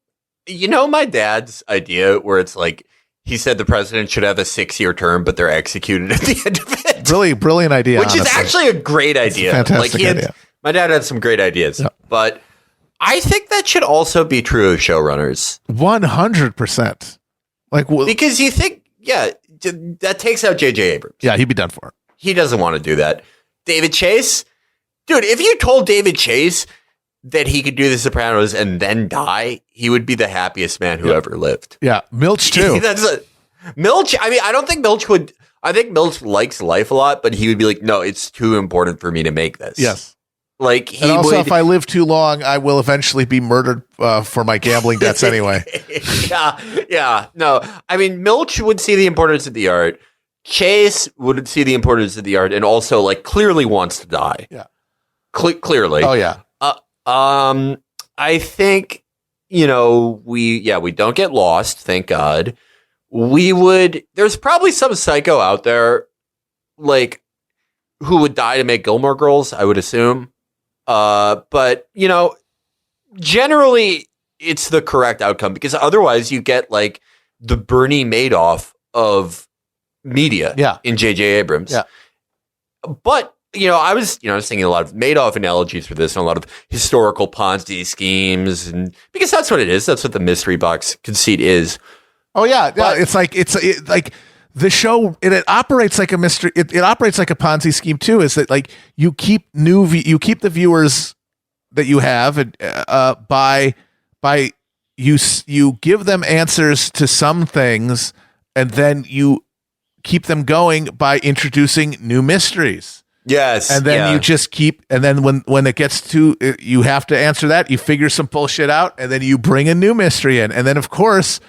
Speaker 1: my dad's idea where it's like he said the president should have a 6-year term, but they're executed at the end of it.
Speaker 2: Really brilliant idea,
Speaker 1: which
Speaker 2: honestly.
Speaker 1: is actually a great idea.
Speaker 2: Fantastic idea.
Speaker 1: My dad had some great ideas, but I think that should also be true of showrunners.
Speaker 2: 100%.
Speaker 1: Because you think, that takes out JJ Abrams.
Speaker 2: Yeah, he'd be done for.
Speaker 1: He doesn't want to do that. David Chase, dude, if you told David Chase that he could do The Sopranos and then die, he would be the happiest man who ever lived.
Speaker 2: Yeah, Milch too.
Speaker 1: Milch. I mean, I don't think Milch would. I think Milch likes life a lot, but he would be like, no, it's too important for me to make this.
Speaker 2: Yes.
Speaker 1: Like
Speaker 2: and also, if I live too long, I will eventually be murdered for my gambling debts anyway.
Speaker 1: Yeah. No, I mean, Milch would see the importance of the art. Chase would see the importance of the art, and also like clearly wants to die.
Speaker 2: Yeah,
Speaker 1: clearly.
Speaker 2: Oh yeah.
Speaker 1: I think we don't get lost. Thank God. There's probably some psycho out there, like who would die to make Gilmore Girls. I would assume. But generally it's the correct outcome, because otherwise you get like the Bernie Madoff of media in JJ Abrams.
Speaker 2: Yeah.
Speaker 1: But, I was thinking a lot of Madoff analogies for this and a lot of historical Ponzi schemes, and because that's what it is. That's what the mystery box conceit is.
Speaker 2: Oh yeah. But, it's like the show, it operates like a mystery. It operates like a Ponzi scheme too. Is that like you keep the viewers that you have, and by you give them answers to some things, and then you keep them going by introducing new mysteries.
Speaker 1: Yes,
Speaker 2: and then you just keep, and then when it gets to you have to answer that, you figure some bullshit out, and then you bring a new mystery in, and then of course.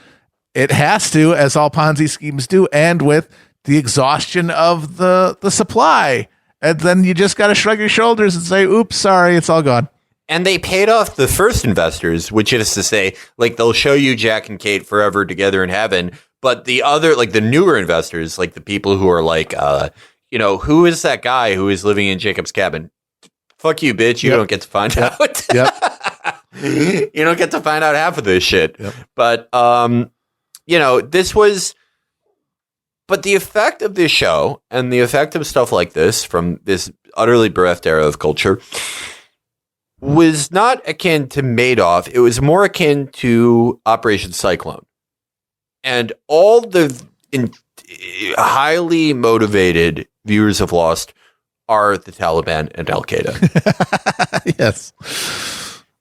Speaker 2: It has to, as all Ponzi schemes do, end with the exhaustion of the supply. And then you just got to shrug your shoulders and say, oops, sorry, it's all gone.
Speaker 1: And they paid off the first investors, which is to say, like, they'll show you Jack and Kate forever together in heaven. But the other, like the newer investors, like the people who are like, who is that guy who is living in Jacob's cabin? Fuck you, bitch. You don't get to find out. You don't get to find out half of this shit.
Speaker 2: Yep.
Speaker 1: But, but the effect of this show and the effect of stuff like this from this utterly bereft era of culture was not akin to Madoff. It was more akin to Operation Cyclone. And all the highly motivated viewers of Lost are the Taliban and Al-Qaeda.
Speaker 2: Yes.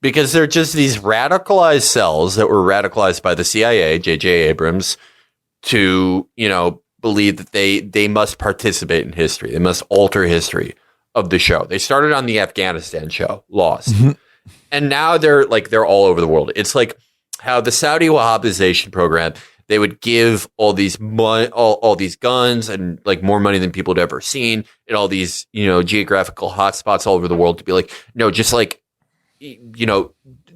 Speaker 1: Because they're just these radicalized cells that were radicalized by the CIA, JJ Abrams, to, believe that they must participate in history. They must alter history of the show. They started on the Afghanistan show, Lost. Mm-hmm. And now they're all over the world. It's like how the Saudi Wahhabization program, They would give all these all these guns and like more money than people had ever seen in all these, geographical hotspots all over the world to be like, no, just like,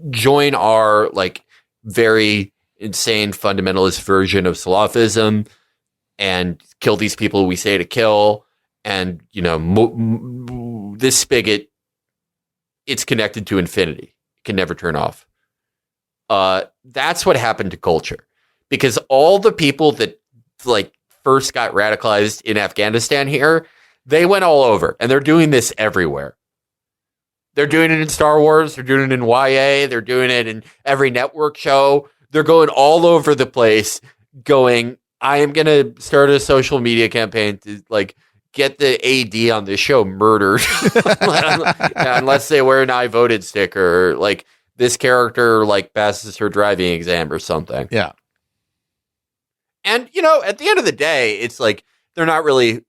Speaker 1: join our like very insane fundamentalist version of Salafism and kill these people we say to kill. And, this spigot, it's connected to infinity. It can never turn off. That's what happened to culture. Because all the people that like first got radicalized in Afghanistan here, they went all over, and they're doing this everywhere. They're doing it in Star Wars. They're doing it in YA. They're doing it in every network show. They're going all over the place going, I am going to start a social media campaign to like get the AD on this show murdered unless they wear an I voted sticker, or like this character like passes her driving exam or something.
Speaker 2: Yeah.
Speaker 1: And, at the end of the day, it's like, they're not really,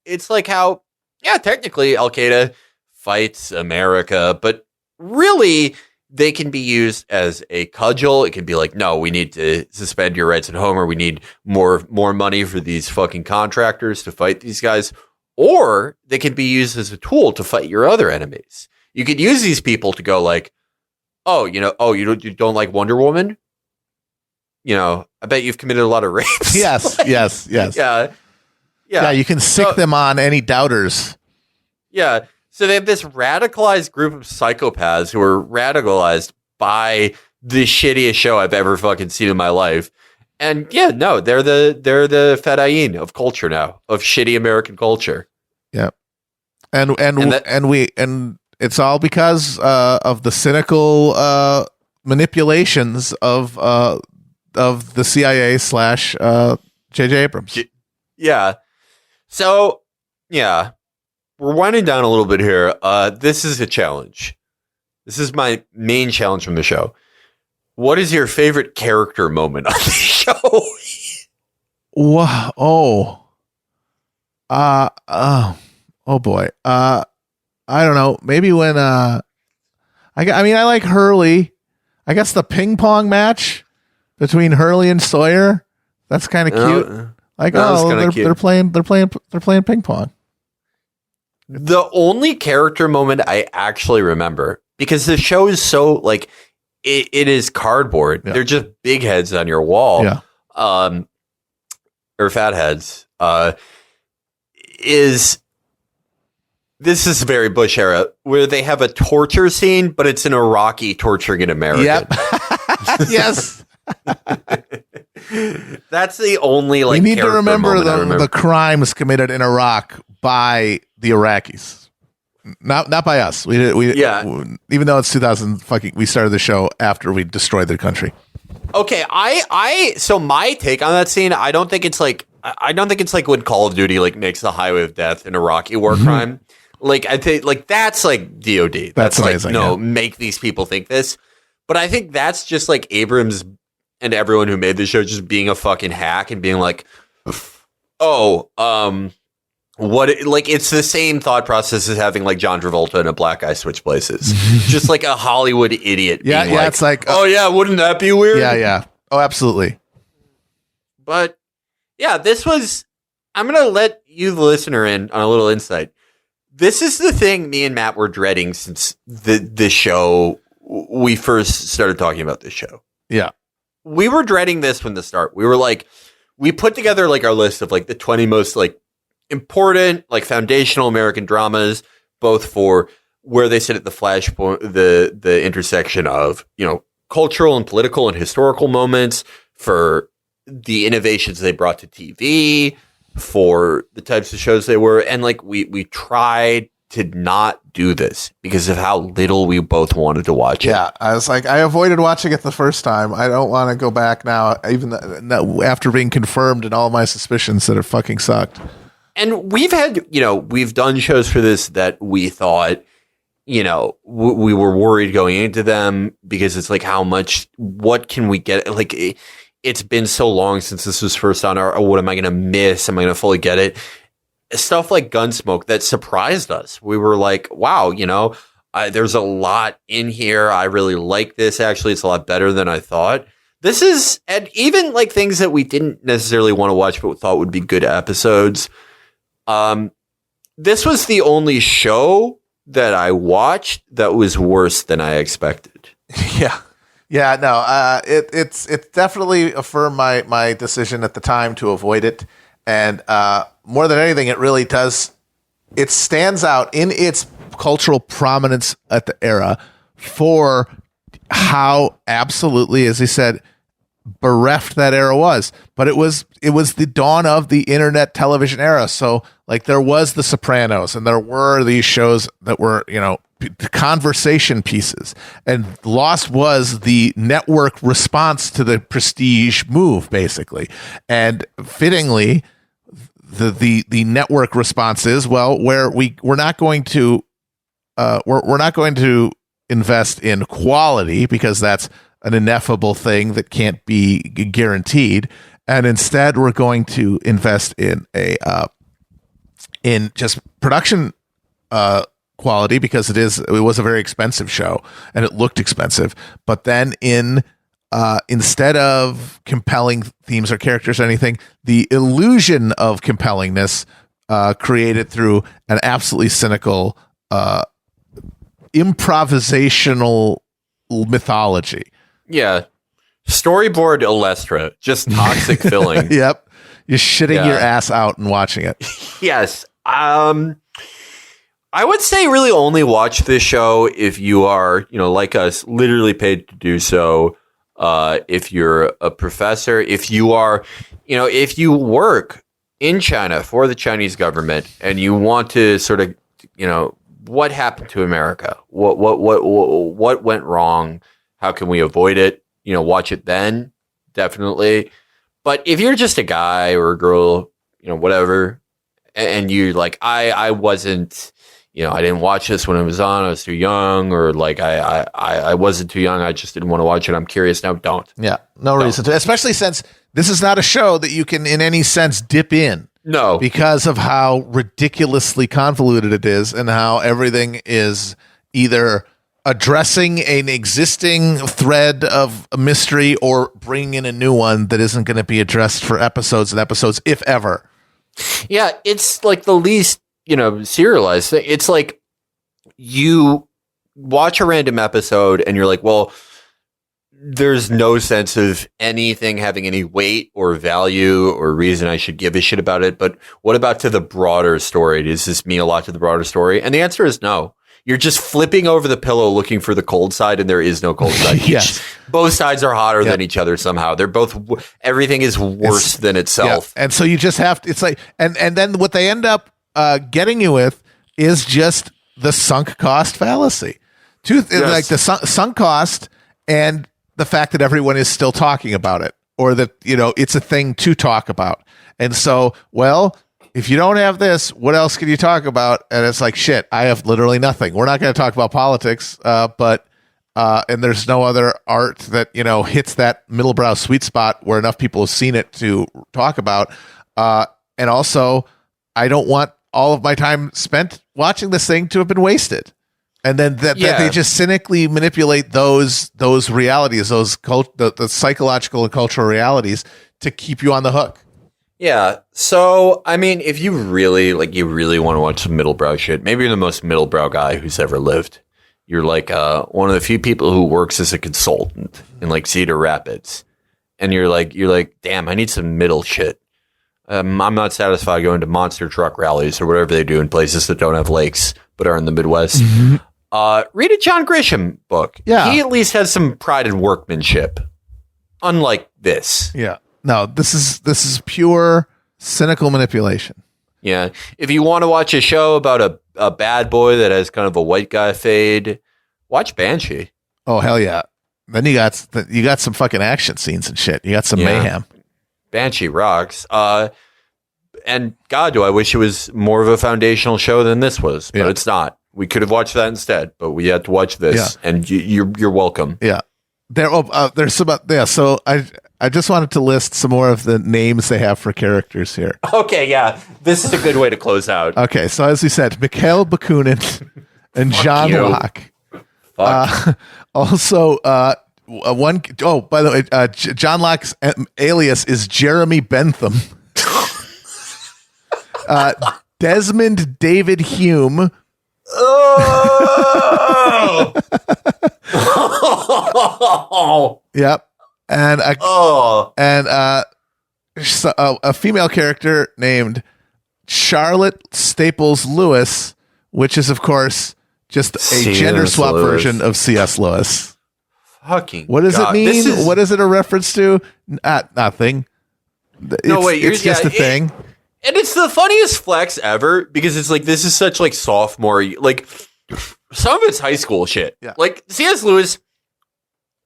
Speaker 1: it's like how, technically Al-Qaeda fights America, but really they can be used as a cudgel. It can be like, no, we need to suspend your rights at home, or we need more money for these fucking contractors to fight these guys. Or they can be used as a tool to fight your other enemies. You could use these people to go like, you don't like Wonder Woman? I bet you've committed a lot of rapes.
Speaker 2: Yes, yes.
Speaker 1: Yeah.
Speaker 2: Yeah, you can sick them on any doubters.
Speaker 1: Yeah. So they have this radicalized group of psychopaths who are radicalized by the shittiest show I've ever fucking seen in my life. And they're the Fedayeen of culture now, of shitty American culture.
Speaker 2: Yeah. And it's all because of the cynical manipulations of the CIA / JJ Abrams.
Speaker 1: Yeah. So, we're winding down a little bit here. This is a challenge. This is my main challenge from the show. What is your favorite character moment on the show?
Speaker 2: Wow. Oh boy. I don't know. Maybe when I like Hurley. I guess the ping pong match between Hurley and Sawyer. That's kind of cute. They're playing ping pong.
Speaker 1: The only character moment I actually remember, because the show is so like it is cardboard. Yeah. They're just big heads on your wall.
Speaker 2: Yeah.
Speaker 1: Or fat heads. This is very Bush era, where they have a torture scene, but it's an Iraqi torturing an American.
Speaker 2: Yep. Yes.
Speaker 1: That's the only
Speaker 2: we need to remember the crimes committed in Iraq by the Iraqis, not by us. We even though it's 2000 we started the show after we destroyed their country.
Speaker 1: Okay, so my take on that scene, I don't think it's like when Call of Duty like makes the Highway of Death an Iraqi war crime. Like I think like that's like DOD. That's amazing, like make these people think this. But I think that's just like Abrams and everyone who made the show just being a fucking hack and being like, it's the same thought process as having like John Travolta and a black guy switch places. Just like a Hollywood idiot.
Speaker 2: Yeah,
Speaker 1: being
Speaker 2: it's like,
Speaker 1: wouldn't that be weird?
Speaker 2: Yeah. Oh, absolutely.
Speaker 1: But this was, I'm going to let you, the listener, in on a little insight. This is the thing me and Matt were dreading since the show, we first started talking about this show.
Speaker 2: Yeah.
Speaker 1: We were dreading this from the start. We were like, we put together like our list of like the 20 most like important, like foundational American dramas, both for where they sit at the flashpoint, the intersection of, cultural and political and historical moments, for the innovations they brought to TV, for the types of shows they were. And like, we tried to not do this because of how little we both wanted to watch it.
Speaker 2: Yeah, I was like, I avoided watching it the first time. I don't want to go back now, even after being confirmed in all my suspicions that it fucking sucked.
Speaker 1: And we've had, we've done shows for this that we thought, we were worried going into them because it's like, what can we get? Like, it's been so long since this was first on what am I going to miss? Am I going to fully get it? Stuff like Gunsmoke that surprised us. We were like, wow, there's a lot in here. I really like this. Actually, it's a lot better than I thought. This is, and even like things that we didn't necessarily want to watch, but thought would be good episodes. This was the only show that I watched that was worse than I expected.
Speaker 2: Yeah, no, it's definitely affirmed my decision at the time to avoid it. And more than anything, it really does. It stands out in its cultural prominence at the era for how absolutely, as he said, bereft that era was. But it was the dawn of the internet television era. So like there was The Sopranos, and there were these shows that were, conversation pieces, and Lost was the network response to the Prestige move, basically. And fittingly, the network response is, well, where we're not going to invest in quality because that's an ineffable thing that can't be guaranteed, and instead we're going to invest in just production quality, because it was a very expensive show and it looked expensive. But then instead of compelling themes or characters or anything, the illusion of compellingness created through an absolutely cynical improvisational mythology.
Speaker 1: Yeah. Storyboard Illustra, just toxic filling.
Speaker 2: Yep. You're shitting your ass out and watching it.
Speaker 1: Yes. I would say really only watch this show if you are, like us, literally paid to do so. If you're a professor, if you are, if you work in China for the Chinese government and you want to sort of, what happened to America? What went wrong? How can we avoid it? Watch it then, definitely. But if you're just a guy or a girl, whatever, and you're like, I wasn't, I didn't watch this when it was on, I was too young, or like I wasn't too young, I just didn't want to watch it, I'm curious now, don't.
Speaker 2: Yeah, no reason to, especially since this is not a show that you can in any sense dip in.
Speaker 1: No.
Speaker 2: Because of how ridiculously convoluted it is and how everything is either addressing an existing thread of a mystery or bringing in a new one that isn't going to be addressed for episodes and episodes, if ever.
Speaker 1: Yeah, it's like the least, serialized thing. It's like you watch a random episode and you're like, well, there's no sense of anything having any weight or value or reason I should give a shit about it. But what about to the broader story? Does this mean a lot to the broader story? And the answer is no. You're just flipping over the pillow looking for the cold side, and there is no cold side.
Speaker 2: Yes.
Speaker 1: Both sides are hotter than each other somehow. They're both, everything is worse than itself.
Speaker 2: Yeah. And so you just have to, it's like, and then what they end up getting you with is just the sunk cost fallacy. Like the sunk cost and the fact that everyone is still talking about it, or that, it's a thing to talk about. And so, well, if you don't have this, what else can you talk about? And it's like, shit, I have literally nothing. We're not going to talk about politics, but there's no other art that, hits that middle brow sweet spot where enough people have seen it to talk about. And also, I don't want all of my time spent watching this thing to have been wasted. And then that they just cynically manipulate those realities, the psychological and cultural realities to keep you on the hook.
Speaker 1: Yeah. So, I mean, if you really want to watch some middlebrow shit, maybe you're the most middlebrow guy who's ever lived. You're like one of the few people who works as a consultant in like Cedar Rapids. And you're like, damn, I need some middle shit. I'm not satisfied going to monster truck rallies or whatever they do in places that don't have lakes but are in the Midwest. Mm-hmm. Read a John Grisham book.
Speaker 2: Yeah.
Speaker 1: He at least has some pride in workmanship. Unlike this.
Speaker 2: Yeah. No, this is pure cynical manipulation.
Speaker 1: Yeah. If you want to watch a show about a bad boy that has kind of a white guy fade, watch Banshee.
Speaker 2: Oh, hell yeah. Then you got some fucking action scenes and shit. You got some mayhem.
Speaker 1: Banshee rocks. And God, do I wish it was more of a foundational show than this was, but it's not. We could have watched that instead, but we had to watch this, and you're welcome.
Speaker 2: Yeah. There's some, so I just wanted to list some more of the names they have for characters here.
Speaker 1: Okay, yeah. This is a good way to close out.
Speaker 2: Okay, so as we said, Mikhail Bakunin and John Locke.
Speaker 1: Fuck.
Speaker 2: Also, one. Oh, by the way, John Locke's alias is Jeremy Bentham. Desmond David Hume.
Speaker 1: Oh.
Speaker 2: Yep. And a female character named Charlotte Staples Lewis, which is of course just a gender swap version of C.S. Lewis.
Speaker 1: Fucking
Speaker 2: what does it mean? What is it a reference to? Nothing. It's just a thing.
Speaker 1: And it's the funniest flex ever because it's like, this is such like sophomore, like some of it's high school shit.
Speaker 2: Yeah.
Speaker 1: Like C.S. Lewis,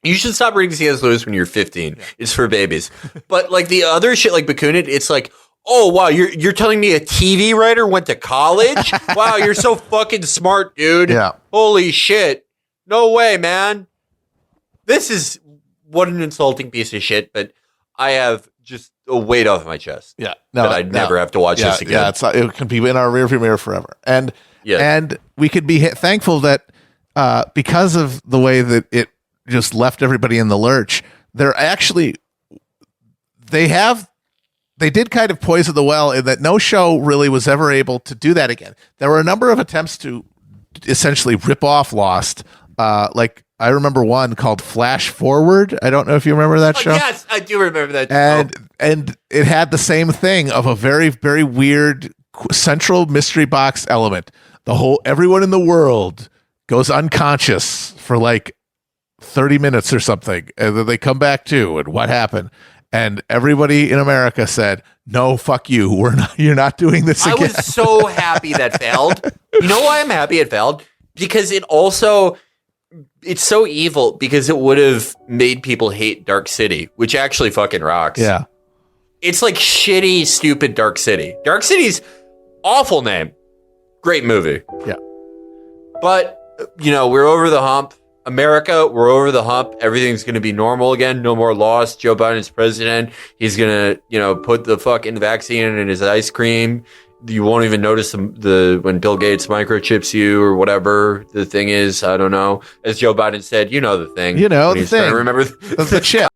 Speaker 1: you should stop reading C.S. Lewis when you're 15. Yeah. It's for babies. But like the other shit, like Bakunin, it's like, oh wow, you're telling me a TV writer went to college? Wow, you're so fucking smart, dude.
Speaker 2: Yeah.
Speaker 1: Holy shit. No way, man. This is what an insulting piece of shit, but I have just a weight off my chest.
Speaker 2: Yeah.
Speaker 1: That I'd never have to watch this again.
Speaker 2: Yeah, it can be in our rearview mirror forever. And we could be thankful that because of the way that it just left everybody in the lurch, they did kind of poison the well in that no show really was ever able to do that again. There were a number of attempts to essentially rip off Lost. Like I remember one called Flash Forward. I don't know if you remember that show.
Speaker 1: Yes, I do remember that
Speaker 2: show. And it had the same thing of a very, very weird central mystery box element. Everyone in the world goes unconscious for like 30 minutes or something, and then they come back to, and what happened? And everybody in America said, "No, fuck you. You're not doing this again." I
Speaker 1: was so happy that failed. You know why I'm happy it failed? Because it's so evil because it would have made people hate Dark City, which actually fucking rocks.
Speaker 2: Yeah.
Speaker 1: It's like shitty, stupid Dark City. Dark City's awful name. Great movie.
Speaker 2: Yeah.
Speaker 1: But, we're over the hump. America, we're over the hump. Everything's going to be normal again. No more Lost. Joe Biden's president. He's going to, put the fucking vaccine in his ice cream. You won't even notice the when Bill Gates microchips you or whatever the thing is. I don't know. As Joe Biden said, the thing.
Speaker 2: The thing.
Speaker 1: Remember
Speaker 2: the chip.